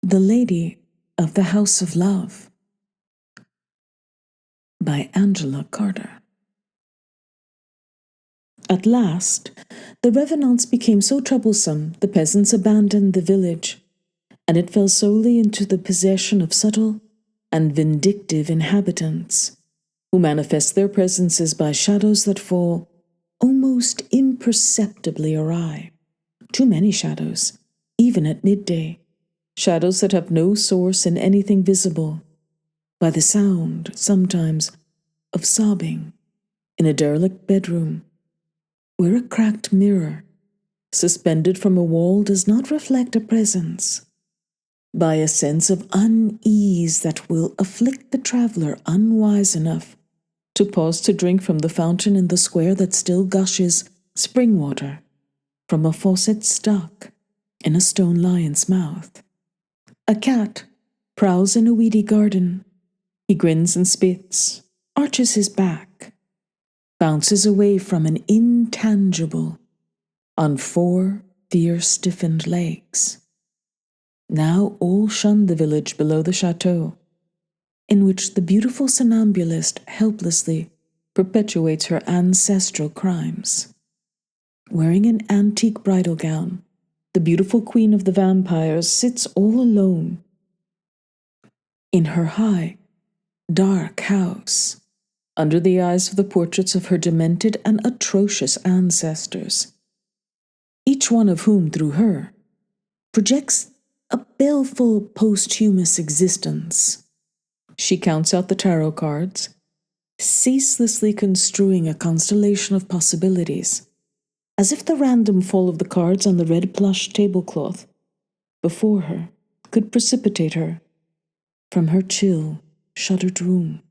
The Lady of the House of Love by Angela Carter. At last, the revenants became so troublesome the peasants abandoned the village, and it fell solely into the possession of subtle and vindictive inhabitants, who manifest their presences by shadows that fall almost imperceptibly awry. Too many shadows, even at midday, shadows that have no source in anything visible, by the sound, sometimes, of sobbing in a derelict bedroom, where a cracked mirror, suspended from a wall, does not reflect a presence, by a sense of unease that will afflict the traveler unwise enough to pause to drink from the fountain in the square that still gushes spring water from a faucet stuck in a stone lion's mouth. A cat prowls in a weedy garden. He grins and spits, arches his back, bounces away from an intangible on 4 fear-stiffened legs. Now all shun the village below the chateau, in which the beautiful somnambulist helplessly perpetuates her ancestral crimes. Wearing an antique bridal gown, the beautiful queen of the vampires sits all alone in her high, dark house, under the eyes of the portraits of her demented and atrocious ancestors, each one of whom, through her, projects a baleful posthumous existence. She counts out the tarot cards, ceaselessly construing a constellation of possibilities, as if the random fall of the cards on the red plush tablecloth before her could precipitate her from her chill, shuttered room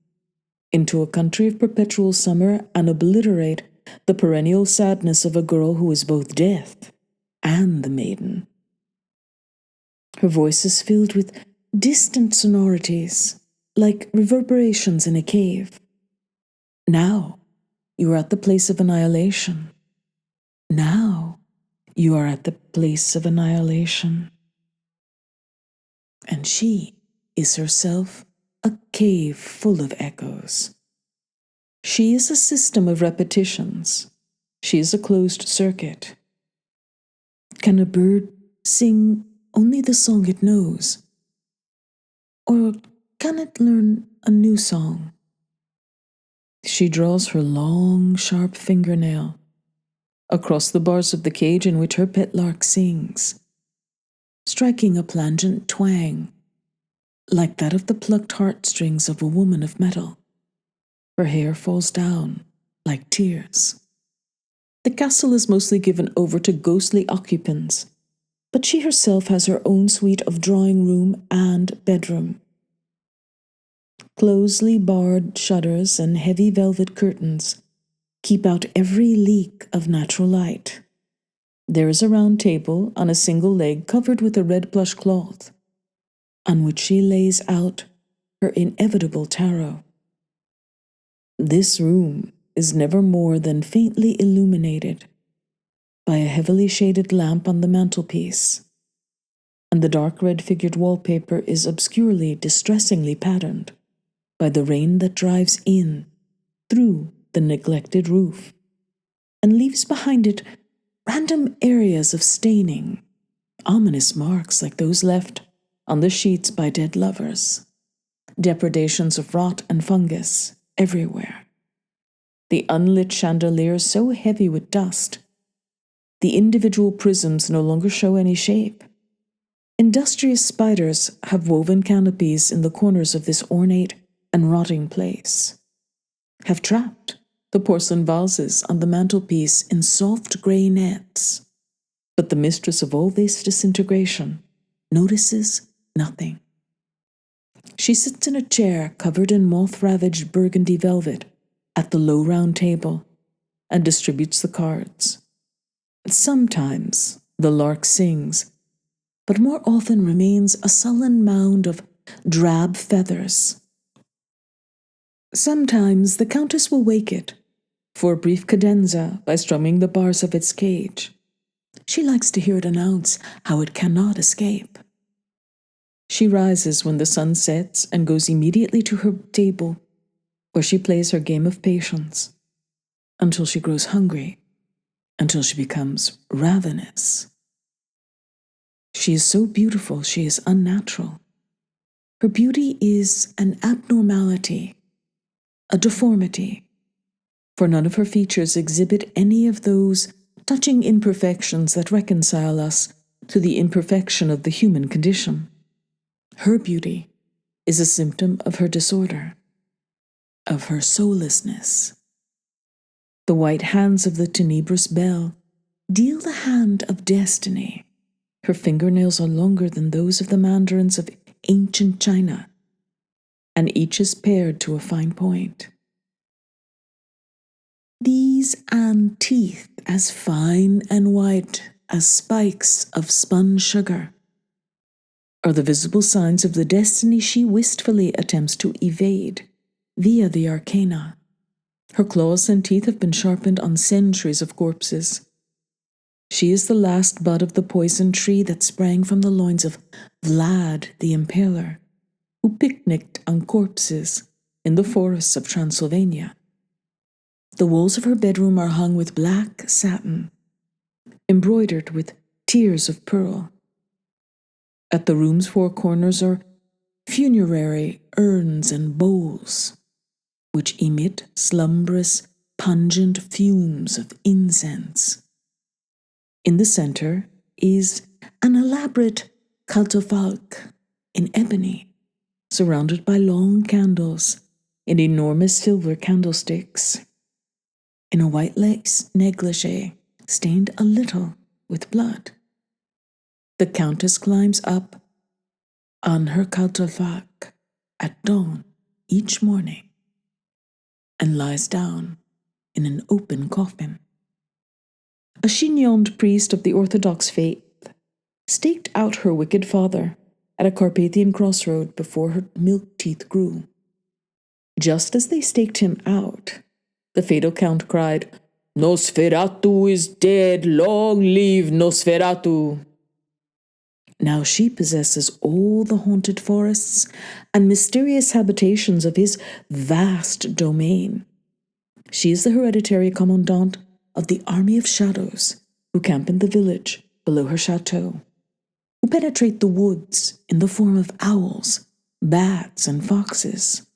into a country of perpetual summer and obliterate the perennial sadness of a girl who is both death and the maiden. Her voice is filled with distant sonorities, like reverberations in a cave. Now you are at the place of annihilation. Now you are at the place of annihilation. And she is herself a cave full of echoes. She is a system of repetitions. She is a closed circuit. Can a bird sing only the song it knows? Or can it learn a new song? She draws her long, sharp fingernail across the bars of the cage in which her pet lark sings, striking a plangent twang like that of the plucked heartstrings of a woman of metal. Her hair falls down like tears. The castle is mostly given over to ghostly occupants, but she herself has her own suite of drawing room and bedroom. Closely barred shutters and heavy velvet curtains keep out every leak of natural light. There is a round table on a single leg covered with a red plush cloth, on which she lays out her inevitable tarot. This room is never more than faintly illuminated by a heavily shaded lamp on the mantelpiece, and the dark red-figured wallpaper is obscurely, distressingly patterned by the rain that drives in through the neglected roof and leaves behind it random areas of staining, ominous marks like those left on the sheets by dead lovers, depredations of rot and fungus everywhere. The unlit chandelier so heavy with dust, the individual prisms no longer show any shape. Industrious spiders have woven canopies in the corners of this ornate and rotting place, have trapped the porcelain vases on the mantelpiece in soft grey nets. But the mistress of all this disintegration notices nothing. She sits in a chair covered in moth-ravaged burgundy velvet at the low round table and distributes the cards. Sometimes the lark sings, but more often remains a sullen mound of drab feathers. Sometimes the Countess will wake it for a brief cadenza by strumming the bars of its cage. She likes to hear it announce how it cannot escape. She rises when the sun sets and goes immediately to her table, where she plays her game of patience, until she grows hungry, until she becomes ravenous. She is so beautiful, she is unnatural. Her beauty is an abnormality, a deformity, for none of her features exhibit any of those touching imperfections that reconcile us to the imperfection of the human condition. Her beauty is a symptom of her disorder, of her soullessness. The white hands of the tenebrous belle deal the hand of destiny. Her fingernails are longer than those of the mandarins of ancient China, and each is pared to a fine point. These teeth as fine and white as spikes of spun sugar are the visible signs of the destiny she wistfully attempts to evade via the arcana. Her claws and teeth have been sharpened on centuries of corpses. She is the last bud of the poison tree that sprang from the loins of Vlad the Impaler, who picnicked on corpses in the forests of Transylvania. The walls of her bedroom are hung with black satin, embroidered with tears of pearl. At the room's four corners are funerary urns and bowls, which emit slumberous, pungent fumes of incense. In the center is an elaborate catafalque in ebony, surrounded by long candles in enormous silver candlesticks. In a white lace negligee stained a little with blood, the Countess climbs up on her catafalque at dawn each morning and lies down in an open coffin. A chignoned priest of the Orthodox faith staked out her wicked father at a Carpathian crossroad before her milk teeth grew. Just as they staked him out, the fatal count cried, "Nosferatu is dead! Long live Nosferatu!" Now she possesses all the haunted forests and mysterious habitations of his vast domain. She is the hereditary commandant of the army of shadows who camp in the village below her chateau, who penetrate the woods in the form of owls, bats, and foxes,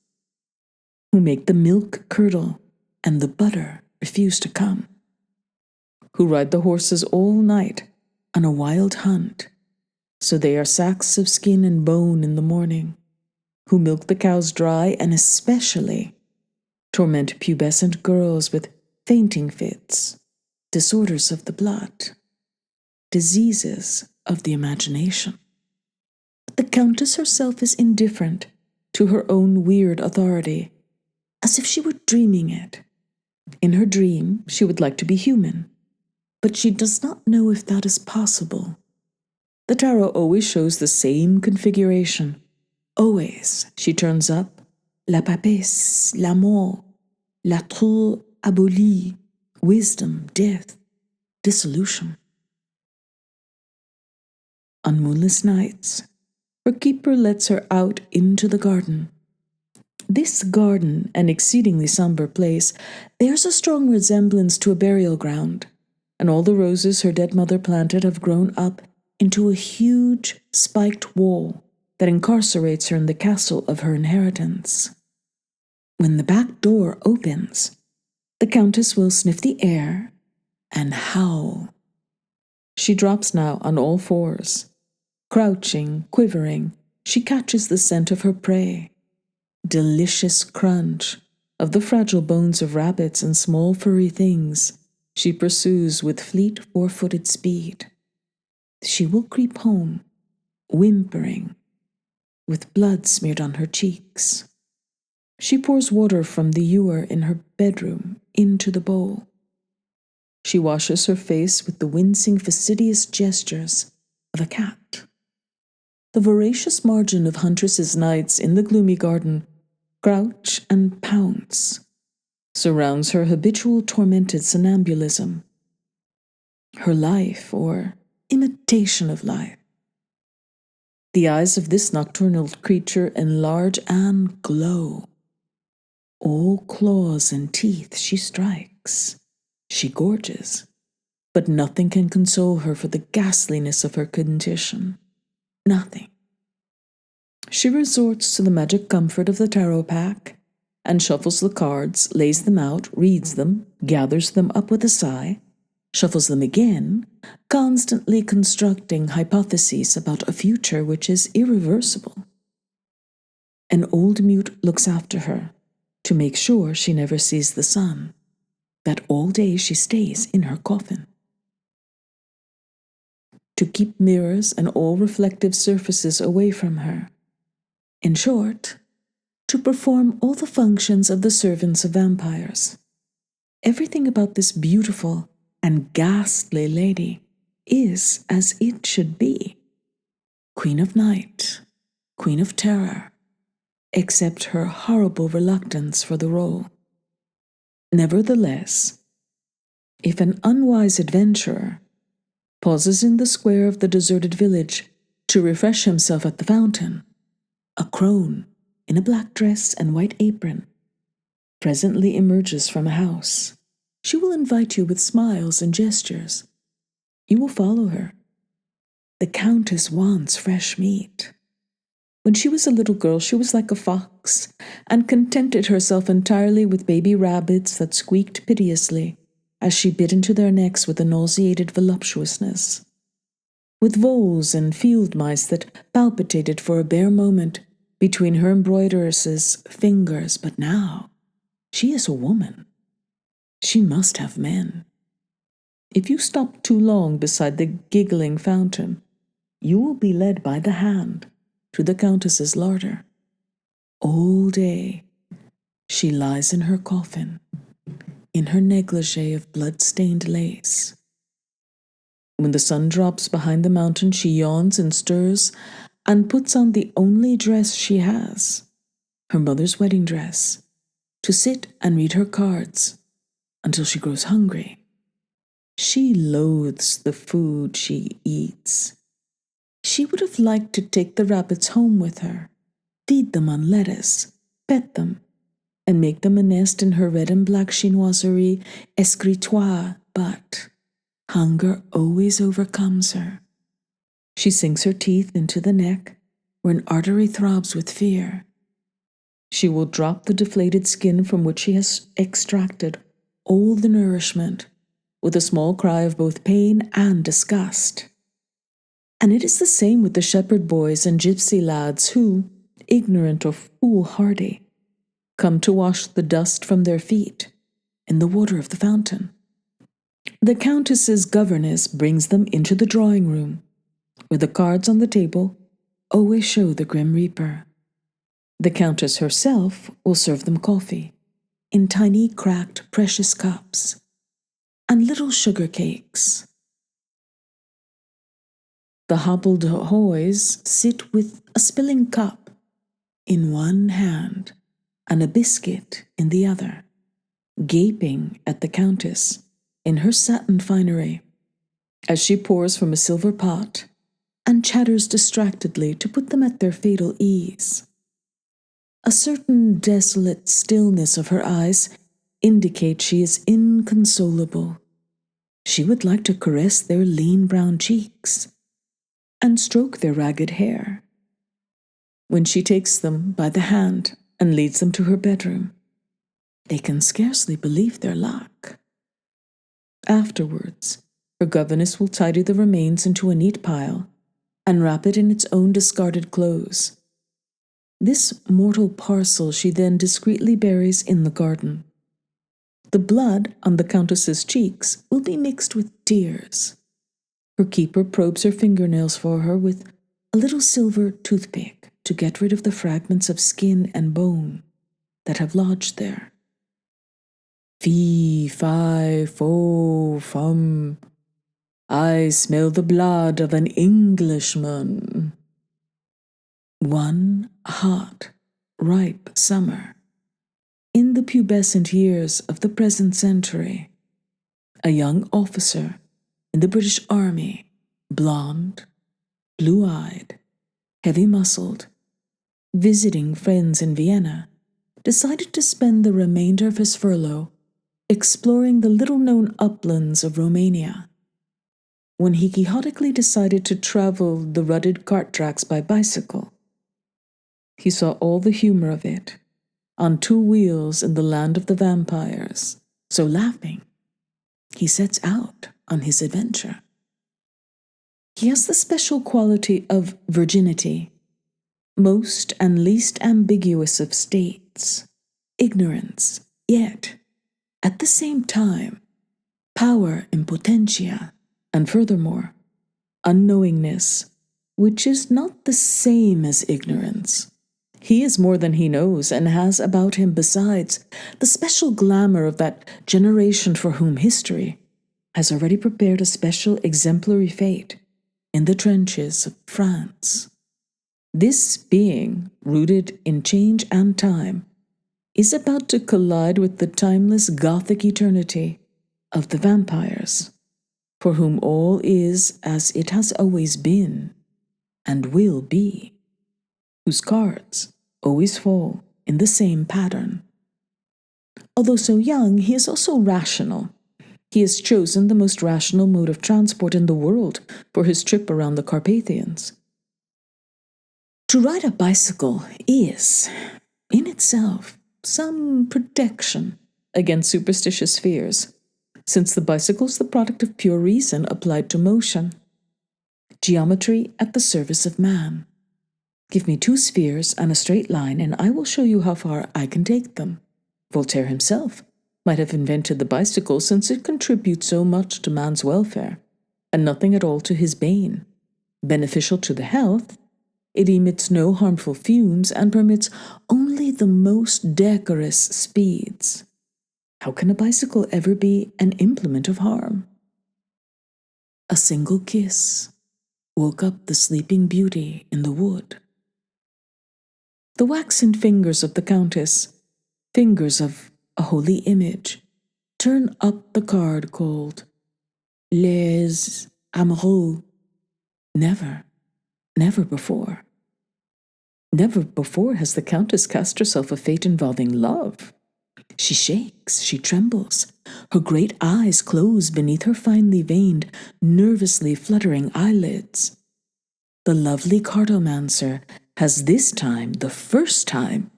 who make the milk curdle and the butter refuse to come, who ride the horses all night on a wild hunt, so they are sacks of skin and bone in the morning, who milk the cows dry and especially torment pubescent girls with fainting fits, disorders of the blood, diseases of the imagination. But the Countess herself is indifferent to her own weird authority, as if she were dreaming it. In her dream, she would like to be human, but she does not know if that is possible. The tarot always shows the same configuration. Always she turns up la papesse, la mort, la trou abolie, wisdom, death, dissolution. On moonless nights, her keeper lets her out into the garden. This garden, an exceedingly somber place, bears a strong resemblance to a burial ground, and all the roses her dead mother planted have grown up into a huge spiked wall that incarcerates her in the castle of her inheritance. When the back door opens, the Countess will sniff the air and howl. She drops now on all fours. Crouching, quivering, she catches the scent of her prey. Delicious crunch of the fragile bones of rabbits and small furry things she pursues with fleet four-footed speed. She will creep home, whimpering, with blood smeared on her cheeks. She pours water from the ewer in her bedroom into the bowl. She washes her face with the wincing, fastidious gestures of a cat. The voracious margin of huntress's nights in the gloomy garden crouch and pounce, surrounds her habitual tormented somnambulism. Her life, or imitation of life, The eyes of this nocturnal creature enlarge and glow. All claws and teeth she strikes. She gorges, but nothing can console her for the ghastliness of her condition. Nothing. She resorts to the magic comfort of the tarot pack and shuffles the cards, lays them out, reads them, gathers them up with a sigh, shuffles them again, constantly constructing hypotheses about a future which is irreversible. An old mute looks after her to make sure she never sees the sun, that all day she stays in her coffin. To keep mirrors and all reflective surfaces away from her. In short, to perform all the functions of the servants of vampires. Everything about this beautiful and ghastly lady is as it should be. Queen of Night, Queen of Terror, except her horrible reluctance for the role. Nevertheless, if an unwise adventurer pauses in the square of the deserted village to refresh himself at the fountain, a crone in a black dress and white apron presently emerges from a house. She will invite you with smiles and gestures. You will follow her. The Countess wants fresh meat. When she was a little girl, she was like a fox and contented herself entirely with baby rabbits that squeaked piteously as she bit into their necks with a nauseated voluptuousness, with voles and field mice that palpitated for a bare moment between her embroideress's fingers. But now, she is a woman. She must have men. If you stop too long beside the giggling fountain, you will be led by the hand to the Countess's larder. All day, she lies in her coffin, in her negligee of blood-stained lace. When the sun drops behind the mountain, she yawns and stirs and puts on the only dress she has, her mother's wedding dress, to sit and read her cards until she grows hungry. She loathes the food she eats. She would have liked to take the rabbits home with her, feed them on lettuce, pet them, and make them a nest in her red and black chinoiserie escritoire, but hunger always overcomes her. She sinks her teeth into the neck, where an artery throbs with fear. She will drop the deflated skin from which she has extracted all the nourishment, with a small cry of both pain and disgust. And it is the same with the shepherd boys and gypsy lads who, ignorant or foolhardy, come to wash the dust from their feet in the water of the fountain. The Countess's governess brings them into the drawing room, where the cards on the table always show the Grim Reaper. The Countess herself will serve them coffee, in tiny, cracked, precious cups, and little sugar cakes. The hobbledehoys sit with a spilling cup in one hand and a biscuit in the other, gaping at the Countess in her satin finery, as she pours from a silver pot and chatters distractedly to put them at their fatal ease. A certain desolate stillness of her eyes indicates she is inconsolable. She would like to caress their lean brown cheeks and stroke their ragged hair. When she takes them by the hand and leads them to her bedroom, they can scarcely believe their luck. Afterwards, her governess will tidy the remains into a neat pile and wrap it in its own discarded clothes. This mortal parcel she then discreetly buries in the garden. The blood on the Countess's cheeks will be mixed with tears. Her keeper probes her fingernails for her with a little silver toothpick to get rid of the fragments of skin and bone that have lodged there. Fee, fi, fo, fum. I smell the blood of an Englishman. One hot, ripe summer, in the pubescent years of the present century, a young officer in the British Army, blonde, blue-eyed, heavy-muscled, visiting friends in Vienna, decided to spend the remainder of his furlough exploring the little-known uplands of Romania. When he quixotically decided to travel the rutted cart tracks by bicycle, he saw all the humor of it, on two wheels in the land of the vampires. So laughing, he sets out on his adventure. He has the special quality of virginity, most and least ambiguous of states, ignorance, yet, at the same time, power in potentia, and furthermore, unknowingness, which is not the same as ignorance. He is more than he knows, and has about him, besides, the special glamour of that generation for whom history has already prepared a special exemplary fate in the trenches of France. This being, rooted in change and time, is about to collide with the timeless Gothic eternity of the vampires, for whom all is as it has always been and will be, whose cards always fall in the same pattern. Although so young, he is also rational. He has chosen the most rational mode of transport in the world for his trip around the Carpathians. To ride a bicycle is, in itself, some protection against superstitious fears, since the bicycle is the product of pure reason applied to motion. Geometry at the service of man. Give me two spheres and a straight line, and I will show you how far I can take them. Voltaire himself might have invented the bicycle, since it contributes so much to man's welfare, and nothing at all to his bane. Beneficial to the health, it emits no harmful fumes and permits only the most decorous speeds. How can a bicycle ever be an implement of harm? A single kiss woke up the sleeping beauty in the wood. The waxen fingers of the Countess, fingers of a holy image, turn up the card called Les Amoureux. Never, never before. Never before has the Countess cast herself a fate involving love. She shakes, she trembles. Her great eyes close beneath her finely veined, nervously fluttering eyelids. The lovely cartomancer has this time, the first time,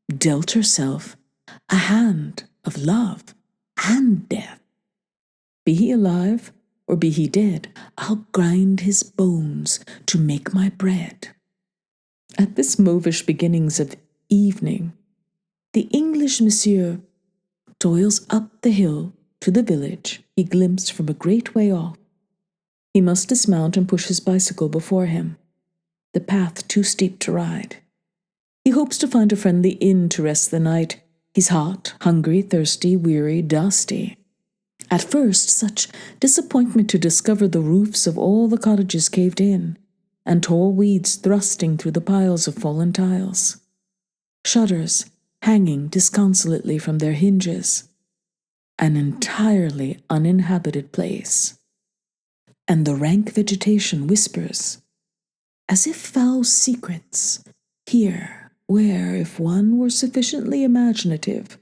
dealt herself a hand of love and death. Be he alive or be he dead, I'll grind his bones to make my bread. At this mauvish beginnings of evening, the English monsieur toils up the hill to the village he glimpsed from a great way off. He must dismount and push his bicycle before him, the path too steep to ride. He hopes to find a friendly inn to rest the night. He's hot, hungry, thirsty, weary, dusty. At first, such disappointment to discover the roofs of all the cottages caved in, and tall weeds thrusting through the piles of fallen tiles. Shutters hanging disconsolately from their hinges. An entirely uninhabited place. And the rank vegetation whispers, as if foul secrets, here, where, if one were sufficiently imaginative,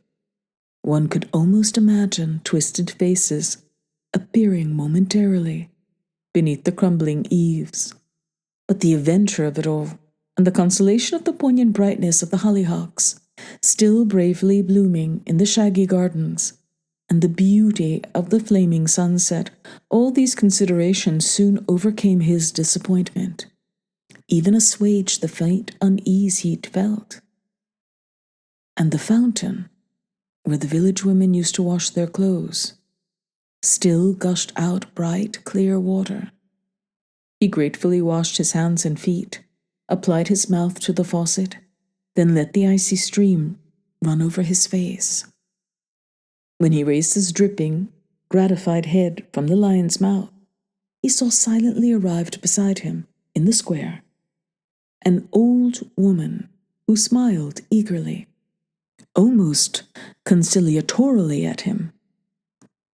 one could almost imagine twisted faces appearing momentarily beneath the crumbling eaves. But the adventure of it all, and the consolation of the poignant brightness of the hollyhocks, still bravely blooming in the shaggy gardens, and the beauty of the flaming sunset, all these considerations soon overcame his disappointment, even assuaged the faint unease he'd felt. And the fountain, where the village women used to wash their clothes, still gushed out bright, clear water. He gratefully washed his hands and feet, applied his mouth to the faucet, then let the icy stream run over his face. When he raised his dripping, gratified head from the lion's mouth, he saw silently arrived beside him, in the square, an old woman who smiled eagerly, almost conciliatorily at him.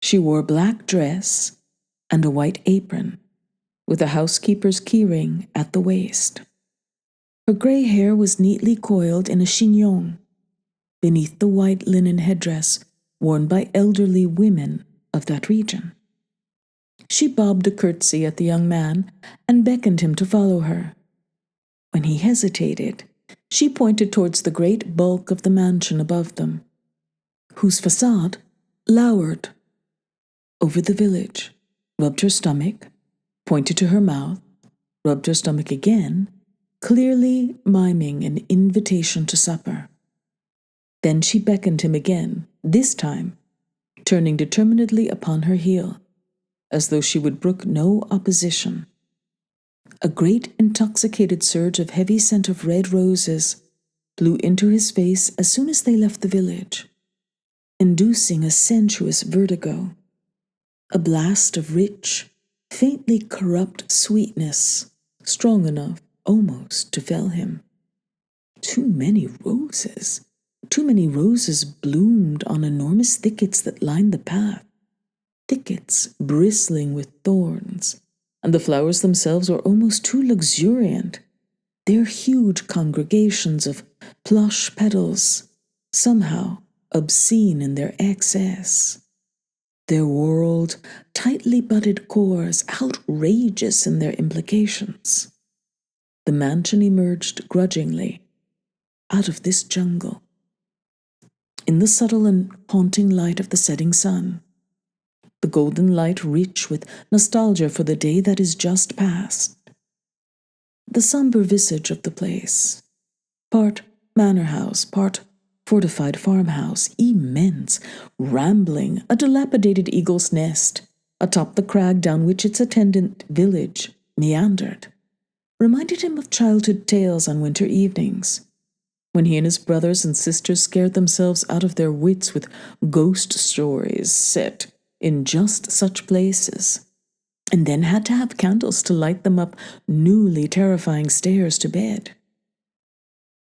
She wore a black dress and a white apron, with a housekeeper's keyring at the waist. Her grey hair was neatly coiled in a chignon, beneath the white linen headdress worn by elderly women of that region. She bobbed a curtsy at the young man and beckoned him to follow her. When he hesitated, she pointed towards the great bulk of the mansion above them, whose facade lowered over the village, rubbed her stomach, pointed to her mouth, rubbed her stomach again, clearly miming an invitation to supper. Then she beckoned him again, this time turning determinedly upon her heel, as though she would brook no opposition. A great intoxicated surge of heavy scent of red roses blew into his face as soon as they left the village, inducing a sensuous vertigo, a blast of rich, faintly corrupt sweetness, strong enough almost to fell him. Too many roses bloomed on enormous thickets that lined the path, thickets bristling with thorns, and the flowers themselves were almost too luxuriant, their huge congregations of plush petals, somehow obscene in their excess, their whorled, tightly budded cores outrageous in their implications. The mansion emerged grudgingly out of this jungle, in the subtle and haunting light of the setting sun, the golden light rich with nostalgia for the day that is just past. The somber visage of the place, part manor house, part fortified farmhouse, immense, rambling, a dilapidated eagle's nest, atop the crag down which its attendant village meandered, reminded him of childhood tales on winter evenings, when he and his brothers and sisters scared themselves out of their wits with ghost stories set in just such places, and then had to have candles to light them up newly terrifying stairs to bed.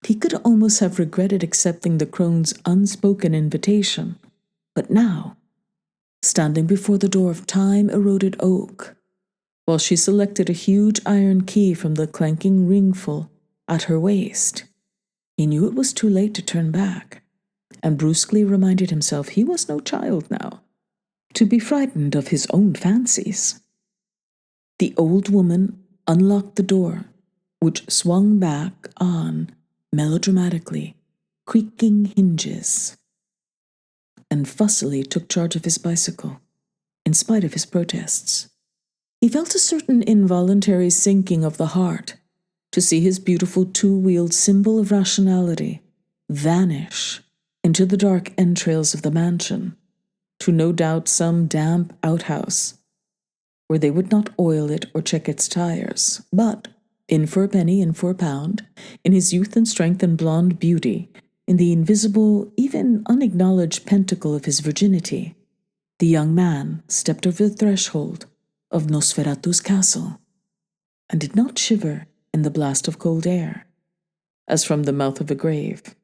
He could almost have regretted accepting the crone's unspoken invitation, but now, standing before the door of time-eroded oak, while she selected a huge iron key from the clanking ringful at her waist, he knew it was too late to turn back, and brusquely reminded himself he was no child now, to be frightened of his own fancies. The old woman unlocked the door, which swung back on melodramatically creaking hinges, and fussily took charge of his bicycle, in spite of his protests. He felt a certain involuntary sinking of the heart to see his beautiful two-wheeled symbol of rationality vanish into the dark entrails of the mansion, to no doubt some damp outhouse, where they would not oil it or check its tires, but, in for a penny, in for a pound, in his youth and strength and blonde beauty, in the invisible, even unacknowledged pentacle of his virginity, the young man stepped over the threshold of Nosferatu's castle, and did not shiver in the blast of cold air, as from the mouth of a grave,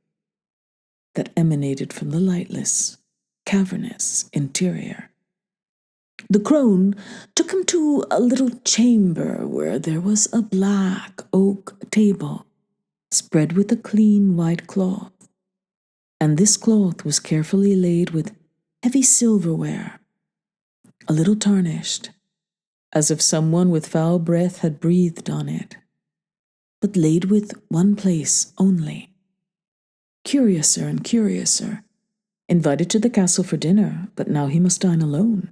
that emanated from the lightless, cavernous interior. The crone took him to a little chamber where there was a black oak table spread with a clean white cloth, and this cloth was carefully laid with heavy silverware, a little tarnished, as if someone with foul breath had breathed on it, but laid with one place only. Curiouser and curiouser, invited to the castle for dinner, but now he must dine alone.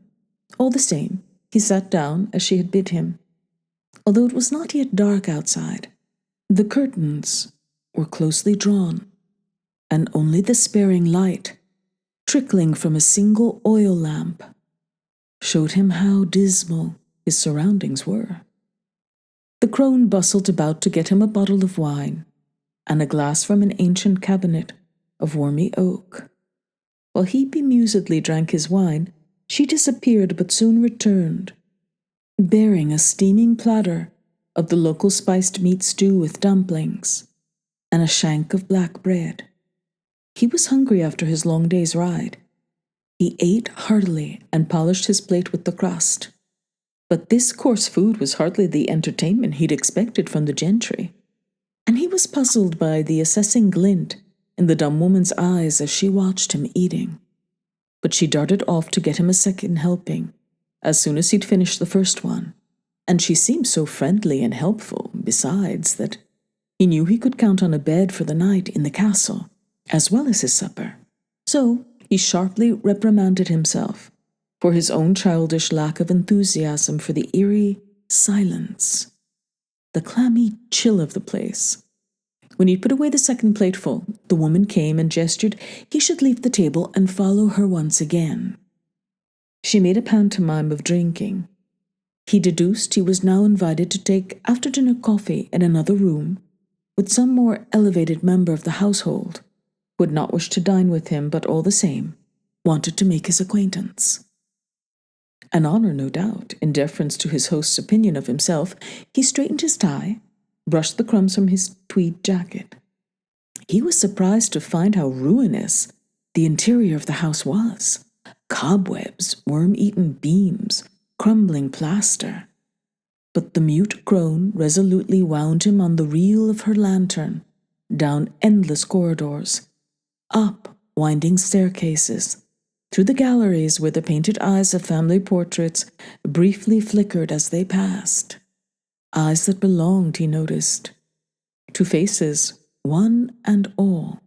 All the same, he sat down as she had bid him. Although it was not yet dark outside, the curtains were closely drawn, and only the sparing light, trickling from a single oil lamp, showed him how dismal his surroundings were. The crone bustled about to get him a bottle of wine and a glass from an ancient cabinet of wormy oak. While he bemusedly drank his wine, she disappeared but soon returned, bearing a steaming platter of the local spiced meat stew with dumplings and a shank of black bread. He was hungry after his long day's ride. He ate heartily and polished his plate with the crust. But this coarse food was hardly the entertainment he'd expected from the gentry, and he was puzzled by the assessing glint in the dumb woman's eyes as she watched him eating. But she darted off to get him a second helping, as soon as he'd finished the first one, and she seemed so friendly and helpful, besides, that he knew he could count on a bed for the night in the castle, as well as his supper. So he sharply reprimanded himself for his own childish lack of enthusiasm for the eerie silence, the clammy chill of the place. When he'd put away the second plateful, the woman came and gestured he should leave the table and follow her once again. She made a pantomime of drinking. He deduced he was now invited to take after-dinner coffee in another room with some more elevated member of the household, who would not wish to dine with him, but all the same wanted to make his acquaintance. An honor, no doubt, in deference to his host's opinion of himself, he straightened his tie, brushed the crumbs from his tweed jacket. He was surprised to find how ruinous the interior of the house was. Cobwebs, worm-eaten beams, crumbling plaster. But the mute crone resolutely wound him on the reel of her lantern, down endless corridors, up winding staircases, through the galleries where the painted eyes of family portraits briefly flickered as they passed. Eyes that belonged, he noticed, to faces, one and all,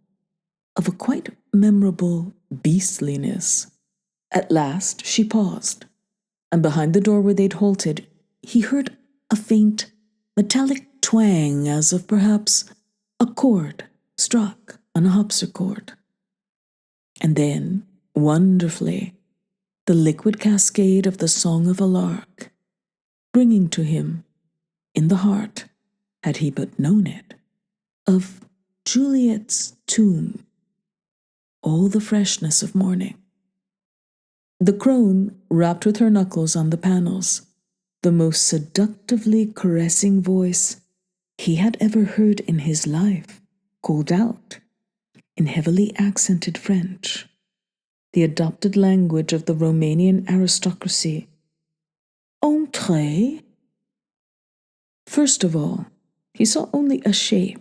of a quite memorable beastliness. At last she paused, and behind the door where they'd halted, he heard a faint, metallic twang as of perhaps a chord struck on a harpsichord. And then, wonderfully, the liquid cascade of the song of a lark, bringing to him, in the heart, had he but known it, of Juliet's tomb, all the freshness of morning. The crone rapped with her knuckles on the panels, the most seductively caressing voice he had ever heard in his life, called out, in heavily accented French, the adopted language of the Romanian aristocracy, "Entrez." First of all, he saw only a shape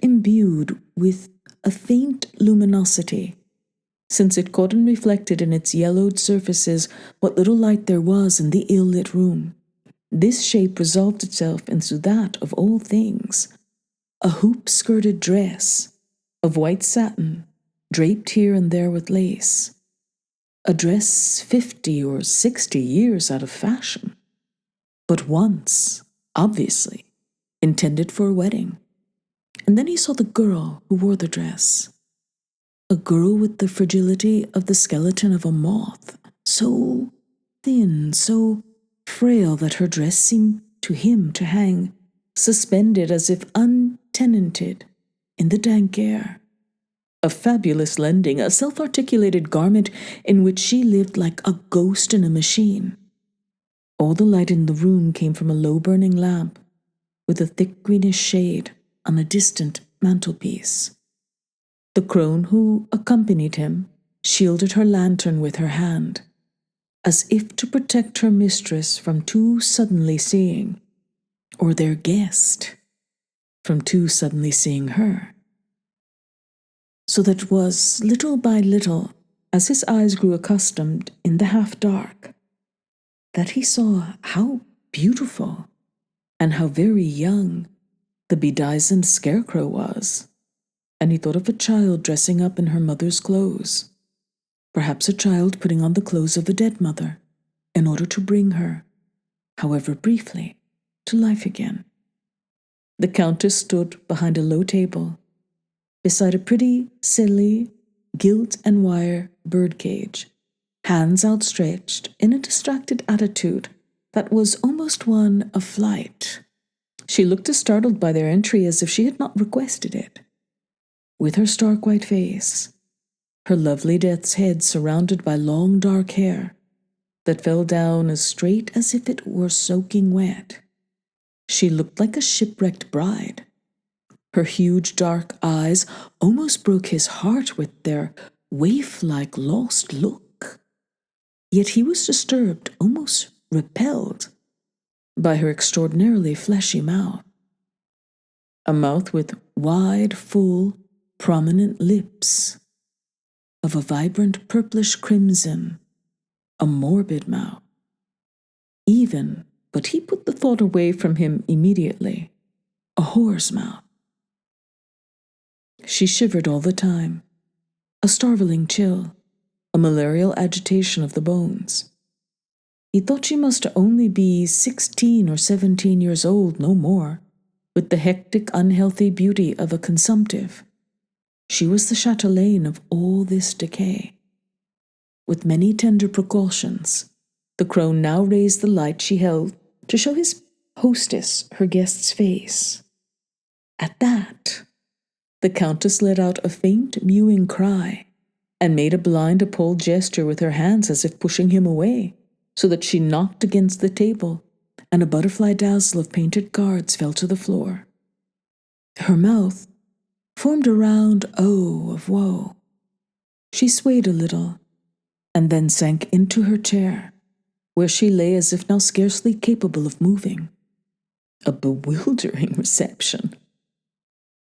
imbued with a faint luminosity, since it caught and reflected in its yellowed surfaces what little light there was in the ill-lit room. This shape resolved itself into that of all things, a hoop-skirted dress of white satin, draped here and there with lace, a dress 50 or 60 years out of fashion, but once, obviously, intended for a wedding. And then he saw the girl who wore the dress, a girl with the fragility of the skeleton of a moth, so thin, so frail that her dress seemed to him to hang, suspended as if untenanted, in the dank air. A fabulous lending, a self-articulated garment in which she lived like a ghost in a machine. All the light in the room came from a low-burning lamp, with a thick greenish shade on a distant mantelpiece. The crone who accompanied him shielded her lantern with her hand, as if to protect her mistress from too suddenly seeing, or their guest from too suddenly seeing her. So that it was little by little, as his eyes grew accustomed in the half-dark, that he saw how beautiful and how very young the bedizened scarecrow was, and he thought of a child dressing up in her mother's clothes, perhaps a child putting on the clothes of a dead mother in order to bring her, however briefly, to life again. The Countess stood behind a low table, beside a pretty, silly, gilt and wire birdcage, hands outstretched in a distracted attitude that was almost one of flight. She looked as startled by their entry as if she had not requested it. With her stark white face, her lovely death's head surrounded by long dark hair that fell down as straight as if it were soaking wet, she looked like a shipwrecked bride. Her huge dark eyes almost broke his heart with their waif-like lost look. Yet he was disturbed, almost repelled, by her extraordinarily fleshy mouth. a mouth with wide, full, prominent lips, of a vibrant purplish crimson, a morbid mouth. Even, but he put the thought away from him immediately, a whore's mouth. She shivered all the time, a starveling chill, a malarial agitation of the bones. He thought she must only be 16 or 17 years old, no more, with the hectic, unhealthy beauty of a consumptive. She was the chatelaine of all this decay. With many tender precautions, the crone now raised the light she held to show his hostess her guest's face. At that, the Countess let out a faint, mewing cry and made a blind, appalled gesture with her hands as if pushing him away, so that she knocked against the table, and a butterfly dazzle of painted cards fell to the floor. Her mouth formed a round O of woe. She swayed a little, and then sank into her chair, where she lay as if now scarcely capable of moving. A bewildering reception.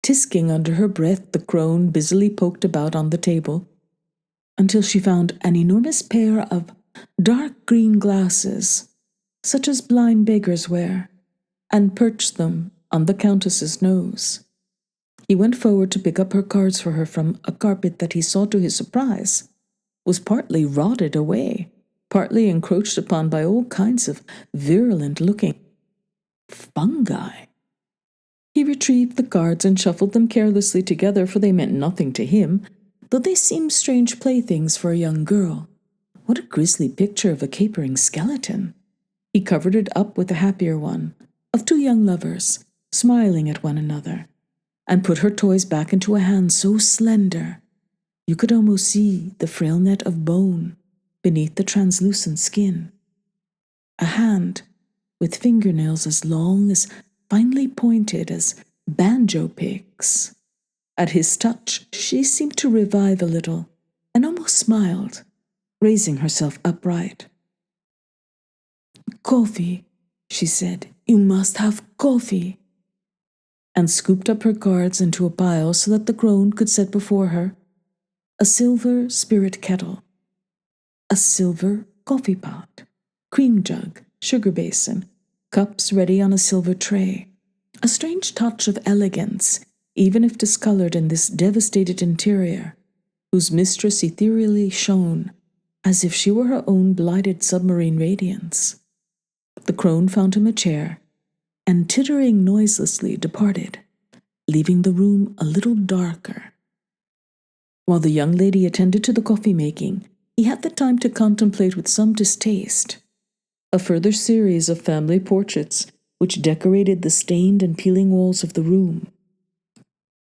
Tisking under her breath, the crone busily poked about on the table, until she found an enormous pair of dark green glasses, such as blind beggars wear, and perched them on the Countess's nose. He went forward to pick up her cards for her from a carpet that he saw, to his surprise, was partly rotted away, partly encroached upon by all kinds of virulent-looking fungi. He retrieved the cards and shuffled them carelessly together, for they meant nothing to him, though they seemed strange playthings for a young girl. What a grisly picture of a capering skeleton! He covered it up with a happier one, of two young lovers, smiling at one another, and put her toys back into a hand so slender you could almost see the frail net of bone beneath the translucent skin. A hand with fingernails as long, as finely pointed as banjo picks. At his touch, she seemed to revive a little, and almost smiled, raising herself upright. "Coffee," she said. "You must have coffee," and scooped up her cards into a pile so that the crone could set before her a silver spirit kettle, a silver coffee pot, cream jug, sugar basin, cups ready on a silver tray. A strange touch of elegance, even if discolored in this devastated interior, whose mistress ethereally shone as if she were her own blighted submarine radiance. The crone found him a chair, and tittering noiselessly departed, leaving the room a little darker. While the young lady attended to the coffee-making, he had the time to contemplate with some distaste a further series of family portraits which decorated the stained and peeling walls of the room.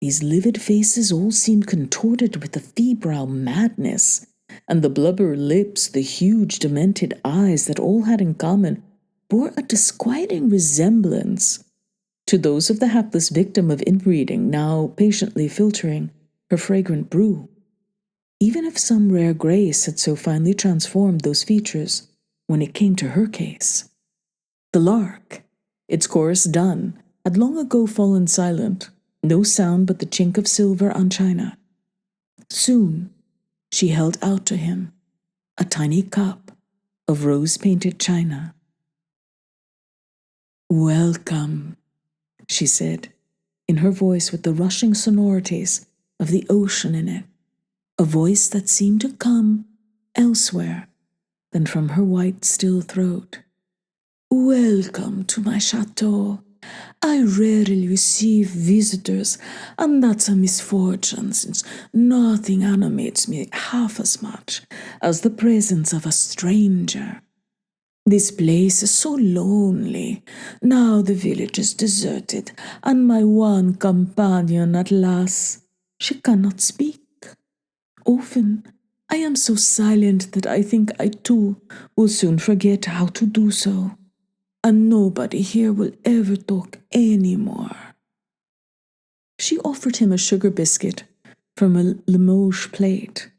These livid faces all seemed contorted with a febrile madness, and the blubber lips, the huge demented eyes that all had in common, bore a disquieting resemblance to those of the hapless victim of inbreeding, now patiently filtering her fragrant brew. Even if some rare grace had so finely transformed those features when it came to her case. The lark, its chorus done, had long ago fallen silent, no sound but the chink of silver on china. Soon she held out to him a tiny cup of rose-painted china. "Welcome," she said, in her voice with the rushing sonorities of the ocean in it, a voice that seemed to come elsewhere than from her white, still throat. "Welcome to my chateau. I rarely receive visitors, and that's a misfortune, since nothing animates me half as much as the presence of a stranger. This place is so lonely. Now the village is deserted, and my one companion, alas, she cannot speak. Often I am so silent that I think I too will soon forget how to do so, and nobody here will ever talk any more." She offered him a sugar biscuit from a Limoges plate.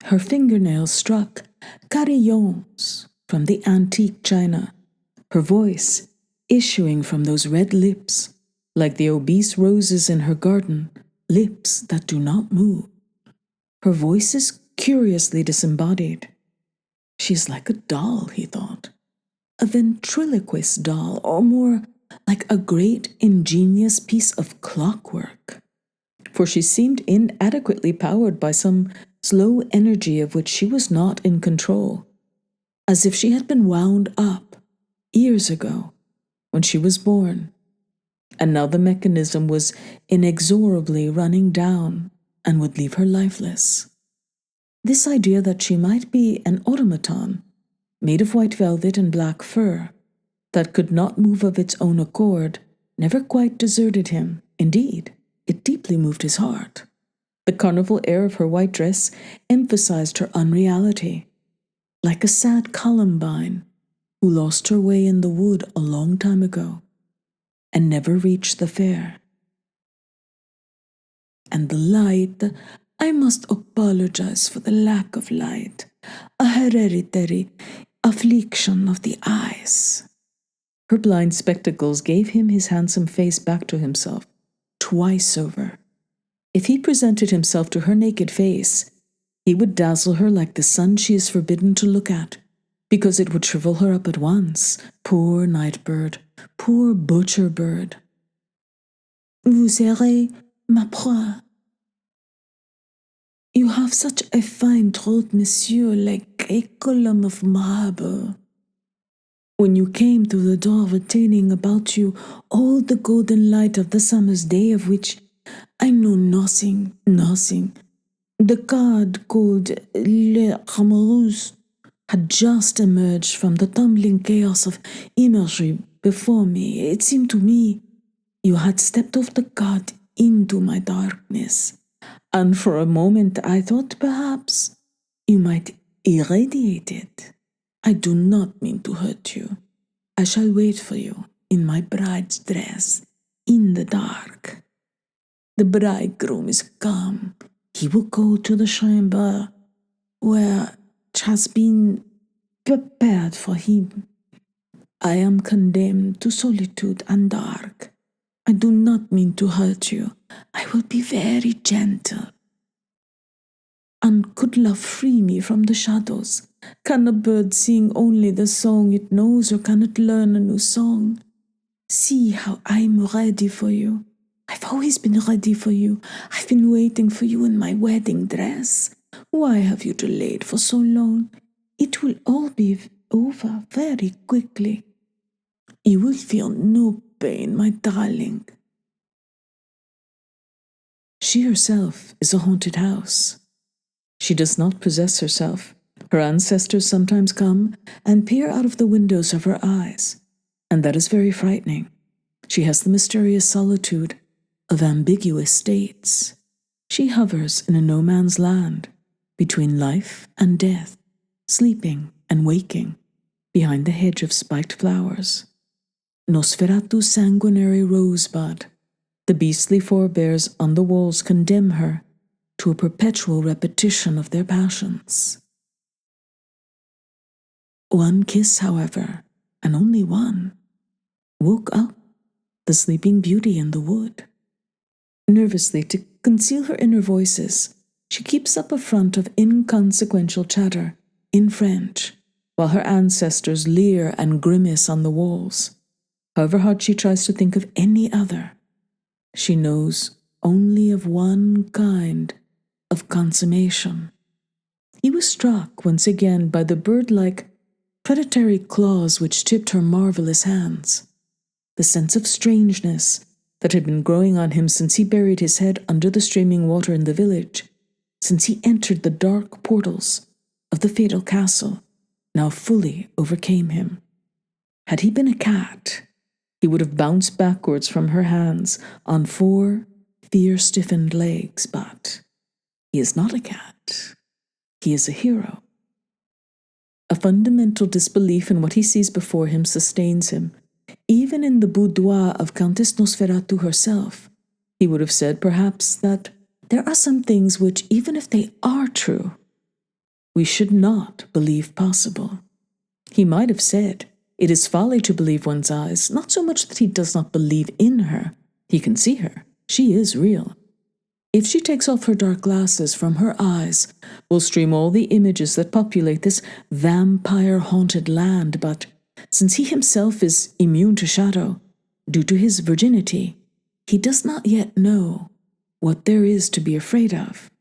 Her fingernails struck carillons from the antique china, her voice issuing from those red lips like the obese roses in her garden, lips that do not move. Her voice is curiously disembodied. She is like a doll, he thought, a ventriloquist doll, or more like a great ingenious piece of clockwork. For she seemed inadequately powered by some slow energy of which she was not in control, as if she had been wound up years ago when she was born, and now the mechanism was inexorably running down and would leave her lifeless. This idea that she might be an automaton, made of white velvet and black fur, that could not move of its own accord, never quite deserted him. Indeed, it deeply moved his heart. The carnival air of her white dress emphasized her unreality, like a sad Columbine who lost her way in the wood a long time ago and never reached the fair. And the light, I must apologize for the lack of light, a hereditary affliction of the eyes. Her blind spectacles gave him his handsome face back to himself, twice over. If he presented himself to her naked face, he would dazzle her like the sun she is forbidden to look at, because it would shrivel her up at once. Poor night bird, poor butcher bird. Vous serez ma proie. You have such a fine throat, monsieur, like a column of marble. When you came through the door retaining about you all the golden light of the summer's day, of which I know nothing. The card called Le Camarous had just emerged from the tumbling chaos of imagery before me. It seemed to me you had stepped off the card into my darkness, and for a moment I thought perhaps you might irradiate it. I do not mean to hurt you. I shall wait for you in my bride's dress in the dark. The bridegroom is come. He will go to the chamber where it has been prepared for him. I am condemned to solitude and dark. I do not mean to hurt you. I will be very gentle. And could love free me from the shadows? Can a bird sing only the song it knows, or can it learn a new song? See how I'm ready for you. I've always been ready for you. I've been waiting for you in my wedding dress. Why have you delayed for so long? It will all be over very quickly. You will feel no pain, my darling. She herself is a haunted house. She does not possess herself. Her ancestors sometimes come and peer out of the windows of her eyes, and that is very frightening. She has the mysterious solitude of ambiguous states. She hovers in a no-man's land, between life and death, sleeping and waking, behind the hedge of spiked flowers. Nosferatu sanguinary rosebud, the beastly forebears on the walls condemn her to a perpetual repetition of their passions. One kiss, however, and only one, woke up the sleeping beauty in the wood. Nervously, to conceal her inner voices, she keeps up a front of inconsequential chatter in French, while her ancestors leer and grimace on the walls. However hard she tries to think of any other, she knows only of one kind of consummation. He was struck once again by the bird-like, predatory claws which tipped her marvelous hands. The sense of strangeness that had been growing on him since he buried his head under the streaming water in the village, since he entered the dark portals of the fatal castle, now fully overcame him. Had he been a cat, he would have bounced backwards from her hands on 4 fear-stiffened legs, but he is not a cat. He is a hero. A fundamental disbelief in what he sees before him sustains him. Even in the boudoir of Countess Nosferatu herself, he would have said, perhaps, that there are some things which, even if they are true, we should not believe possible. He might have said, it is folly to believe one's eyes, not so much that he does not believe in her, He can see her. She is real. If she takes off her dark glasses, from her eyes will stream all the images that populate this vampire-haunted land, but since he himself is immune to shadow, due to his virginity, he does not yet know what there is to be afraid of.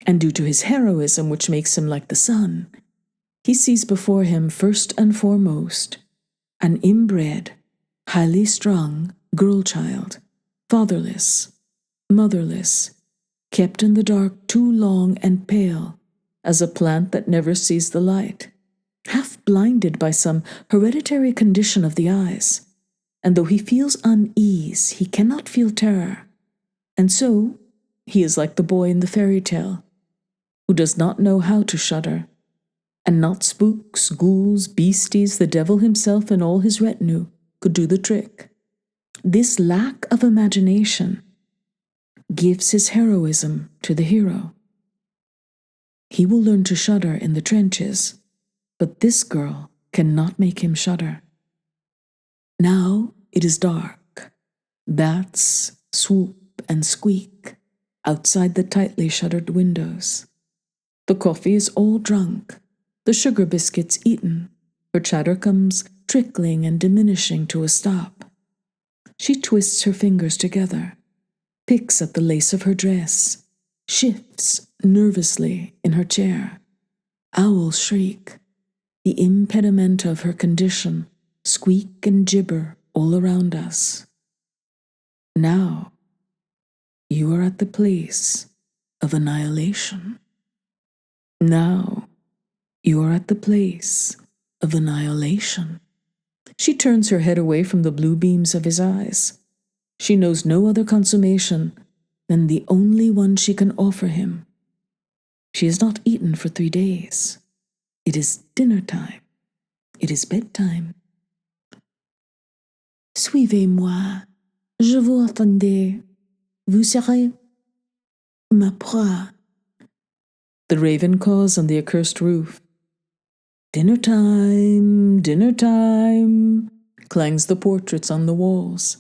And due to his heroism, which makes him like the sun, he sees before him first and foremost an inbred, highly strung girl-child, fatherless, motherless, kept in the dark too long and pale as a plant that never sees the light, half blinded by some hereditary condition of the eyes. And though he feels unease, he cannot feel terror. And so, he is like the boy in the fairy tale, who does not know how to shudder, and not spooks, ghouls, beasties, the devil himself and all his retinue could do the trick. This lack of imagination gives his heroism to the hero. He will learn to shudder in the trenches, but this girl cannot make him shudder. Now it is dark. Bats swoop and squeak outside the tightly shuttered windows. The coffee is all drunk, the sugar biscuits eaten. Her chatter comes trickling and diminishing to a stop. She twists her fingers together, picks at the lace of her dress, shifts nervously in her chair. Owls shriek. The impediment of her condition squeak and gibber all around us. Now, you are at the place of annihilation. Now, you are at the place of annihilation. She turns her head away from the blue beams of his eyes. She knows no other consummation than the only one she can offer him. She has not eaten for 3 days. It is dinner time. It is bedtime. Suivez-moi. Je vous attendais. Vous serez ma proie. The raven caws on the accursed roof. Dinner time, clangs the portraits on the walls.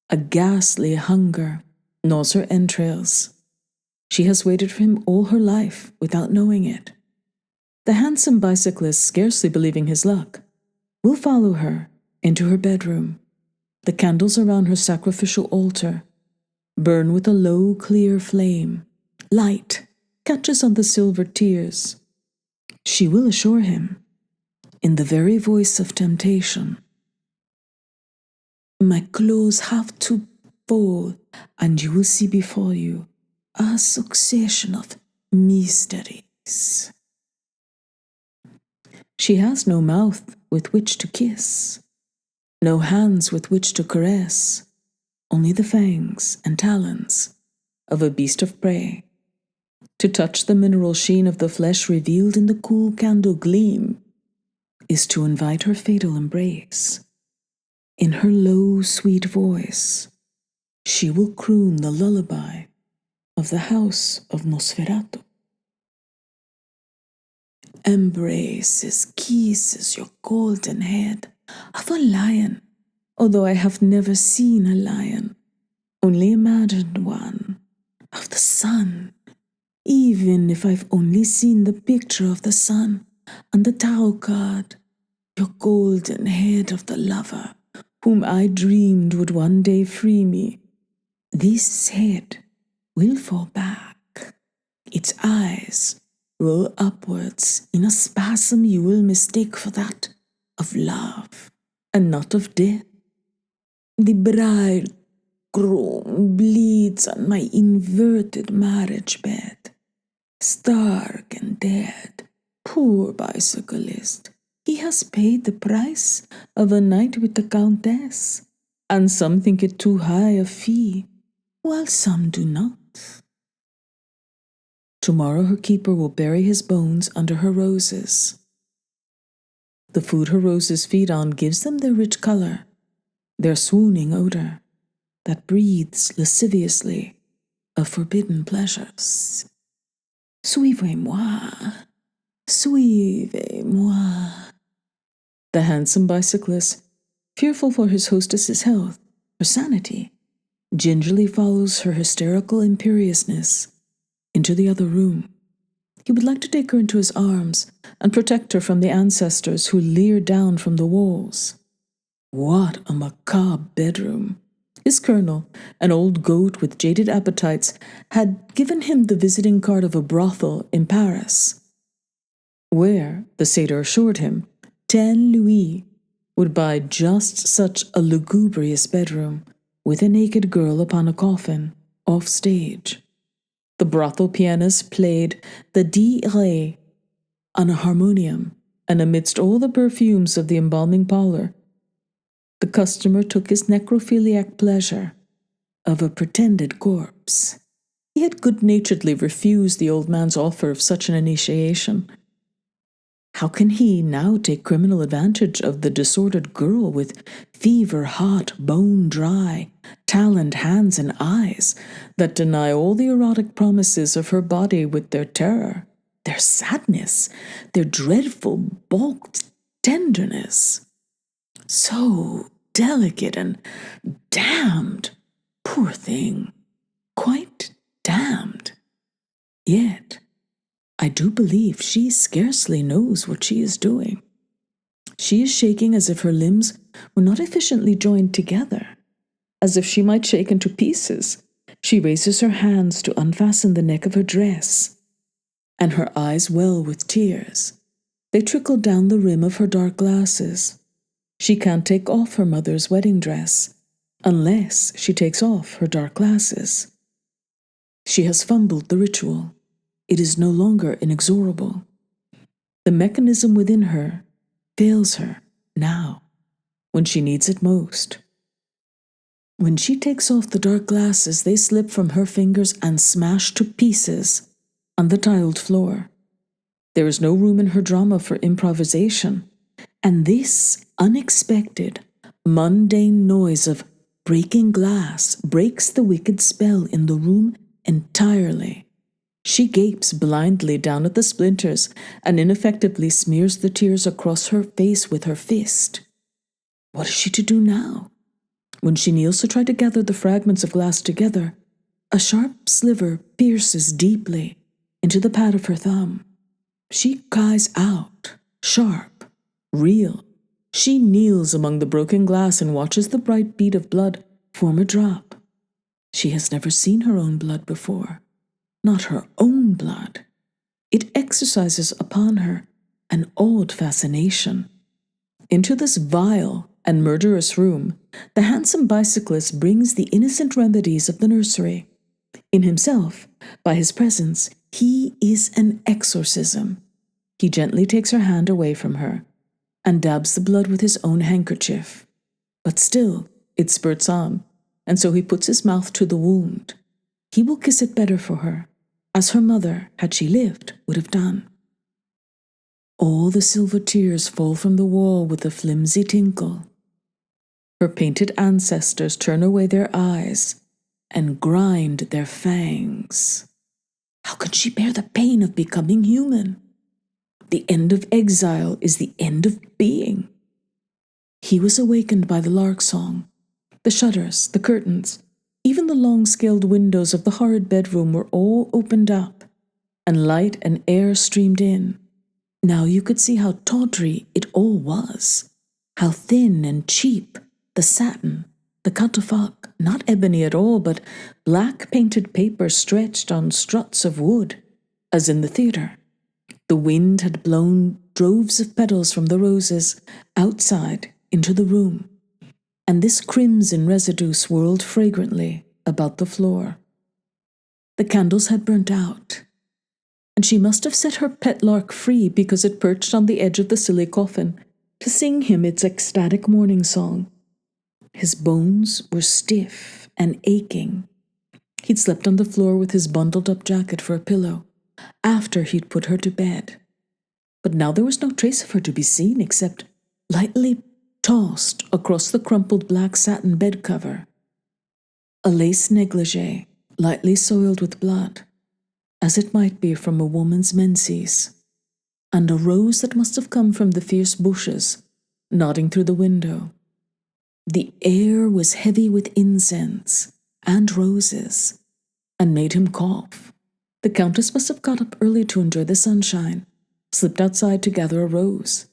A ghastly hunger gnaws her entrails. She has waited for him all her life without knowing it. The handsome bicyclist, scarcely believing his luck, will follow her into her bedroom. The candles around her sacrificial altar burn with a low, clear flame. Light catches on the silver tears. She will assure him, in the very voice of temptation, my clothes have to fall, and you will see before you a succession of mysteries. She has no mouth with which to kiss, no hands with which to caress, only the fangs and talons of a beast of prey. To touch the mineral sheen of the flesh revealed in the cool candle gleam is to invite her fatal embrace. In her low, sweet voice, she will croon the lullaby of the house of Nosferatu. Embraces, kisses your golden head of a lion, although I have never seen a lion, only imagined one, of the sun, even if I've only seen the picture of the sun on the tarot card, your golden head of the lover whom I dreamed would one day free me. This head will fall back. Its eyes roll upwards in a spasm you will mistake for that of love and not of death. The bridegroom bleeds on my inverted marriage bed, stark and dead. Poor bicyclist. He has paid the price of a night with the countess, and some think it too high a fee, while some do not. Tomorrow her keeper will bury his bones under her roses. The food her roses feed on gives them their rich color, their swooning odor, that breathes lasciviously of forbidden pleasures. Suivez-moi, suivez-moi. The handsome bicyclist, fearful for his hostess's health, her sanity, gingerly follows her hysterical imperiousness into the other room. He would like to take her into his arms and protect her from the ancestors who leer down from the walls. What a macabre bedroom! His colonel, an old goat with jaded appetites, had given him the visiting card of a brothel in Paris, where, the satyr assured him, 10 louis would buy just such a lugubrious bedroom, with a naked girl upon a coffin, off stage. The brothel pianist played the Die Ré on a harmonium, and amidst all the perfumes of the embalming parlor, the customer took his necrophiliac pleasure of a pretended corpse. He had good-naturedly refused the old man's offer of such an initiation. How can he now take criminal advantage of the disordered girl with fever-hot, bone-dry, taloned hands and eyes that deny all the erotic promises of her body with their terror, their sadness, their dreadful balked tenderness? So delicate and damned, poor thing, quite damned. Yet, I do believe she scarcely knows what she is doing. She is shaking as if her limbs were not efficiently joined together, as if she might shake into pieces. She raises her hands to unfasten the neck of her dress, and her eyes well with tears. They trickle down the rim of her dark glasses. She can't take off her mother's wedding dress, unless she takes off her dark glasses. She has fumbled the ritual. It is no longer inexorable. The mechanism within her fails her now, when she needs it most. When she takes off the dark glasses, they slip from her fingers and smash to pieces on the tiled floor. There is no room in her drama for improvisation, and this unexpected, mundane noise of breaking glass breaks the wicked spell in the room entirely. She gapes blindly down at the splinters and ineffectively smears the tears across her face with her fist. What is she to do now? When she kneels to try to gather the fragments of glass together, a sharp sliver pierces deeply into the pad of her thumb. She cries out, sharp, real. She kneels among the broken glass and watches the bright bead of blood form a drop. She has never seen her own blood before. Not her own blood. It exercises upon her an odd fascination. Into this vile and murderous room, the handsome bicyclist brings the innocent remedies of the nursery. In himself, by his presence, he is an exorcism. He gently takes her hand away from her and dabs the blood with his own handkerchief. But still, it spurts on, and so he puts his mouth to the wound. He will kiss it better for her, as her mother, had she lived, would have done. All the silver tears fall from the wall with a flimsy tinkle. Her painted ancestors turn away their eyes and grind their fangs. How can she bear the pain of becoming human? The end of exile is the end of being. He was awakened by the lark song. The shutters, the curtains, even the long-scaled windows of the horrid bedroom were all opened up, and light and air streamed in. Now you could see how tawdry it all was, how thin and cheap the satin, the catafalque, not ebony at all, but black painted paper stretched on struts of wood, as in the theatre. The wind had blown droves of petals from the roses outside into the room, and this crimson residue swirled fragrantly about the floor. The candles had burnt out, and she must have set her pet lark free because it perched on the edge of the silly coffin to sing him its ecstatic morning song. His bones were stiff and aching. He'd slept on the floor with his bundled-up jacket for a pillow, after he'd put her to bed. But now there was no trace of her to be seen except lightly tossed across the crumpled black satin bed cover. A lace negligee, lightly soiled with blood, as it might be from a woman's menses, and a rose that must have come from the fierce bushes, nodding through the window. The air was heavy with incense, and roses, and made him cough. The Countess must have got up early to enjoy the sunshine, slipped outside to gather a rose.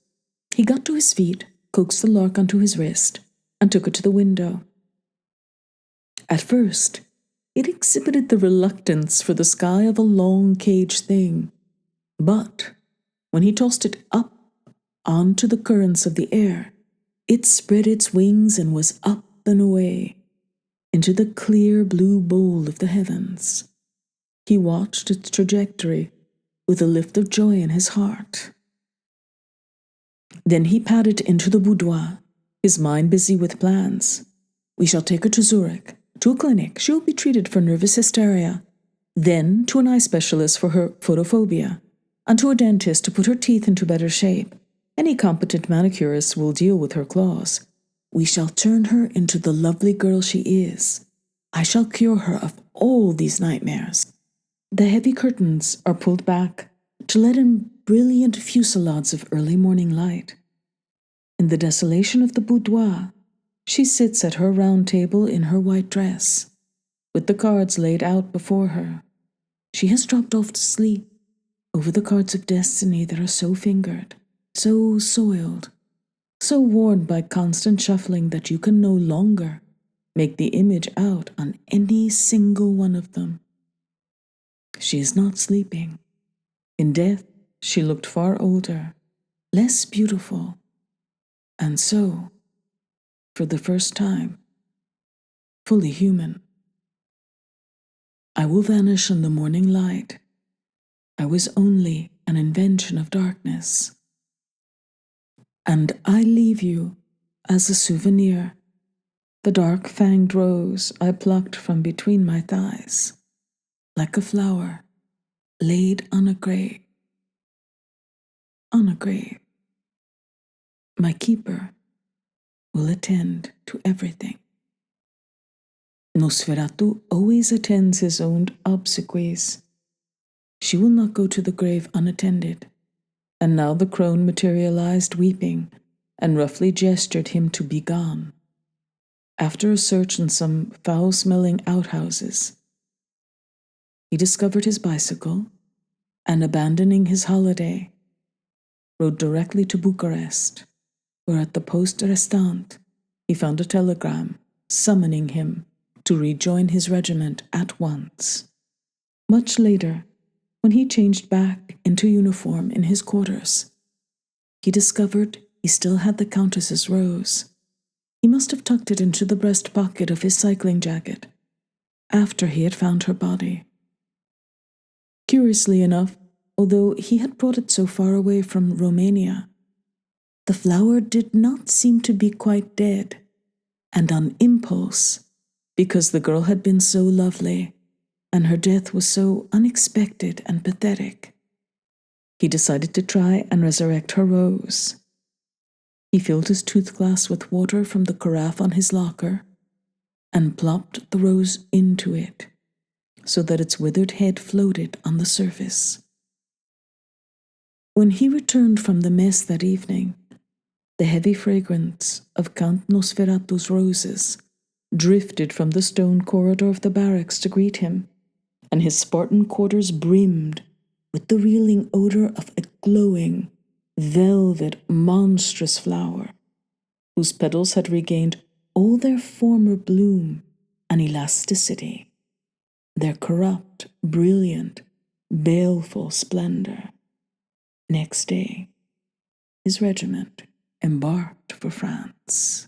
He got to his feet, coaxed the lark onto his wrist, and took it to the window. At first, it exhibited the reluctance for the sky of a long-caged thing, but when he tossed it up onto the currents of the air, it spread its wings and was up and away into the clear blue bowl of the heavens. He watched its trajectory with a lift of joy in his heart. Then he padded into the boudoir, his mind busy with plans. We shall take her to Zurich, to a clinic. She will be treated for nervous hysteria, then to an eye specialist for her photophobia, and to a dentist to put her teeth into better shape. Any competent manicurist will deal with her claws. We shall turn her into the lovely girl she is. I shall cure her of all these nightmares. The heavy curtains are pulled back to let in brilliant fusillades of early morning light. In the desolation of the boudoir, she sits at her round table in her white dress, with the cards laid out before her. She has dropped off to sleep over the cards of destiny that are so fingered, so soiled, so worn by constant shuffling that you can no longer make the image out on any single one of them. She is not sleeping. In death, she looked far older, less beautiful, and so, for the first time, fully human. I will vanish in the morning light. I was only an invention of darkness. And I leave you, as a souvenir, the dark-fanged rose I plucked from between my thighs, like a flower laid on a grave. On a grave. My keeper will attend to everything. Nosferatu always attends his own obsequies. She will not go to the grave unattended. And now the crone materialized weeping and roughly gestured him to be gone. After a search in some foul-smelling outhouses, he discovered his bicycle and, abandoning his holiday, rode directly to Bucharest, where at the poste restante he found a telegram summoning him to rejoin his regiment at once. Much later, when he changed back into uniform in his quarters, he discovered he still had the Countess's rose. He must have tucked it into the breast pocket of his cycling jacket after he had found her body. Curiously enough, although he had brought it so far away from Romania, the flower did not seem to be quite dead, and on impulse, because the girl had been so lovely, and her death was so unexpected and pathetic, he decided to try and resurrect her rose. He filled his toothglass with water from the carafe on his locker and plopped the rose into it so that its withered head floated on the surface. When he returned from the mess that evening, the heavy fragrance of Count Nosferatu's roses drifted from the stone corridor of the barracks to greet him, and his Spartan quarters brimmed with the reeling odor of a glowing, velvet, monstrous flower, whose petals had regained all their former bloom and elasticity, their corrupt, brilliant, baleful splendor. Next day, his regiment embarked for France.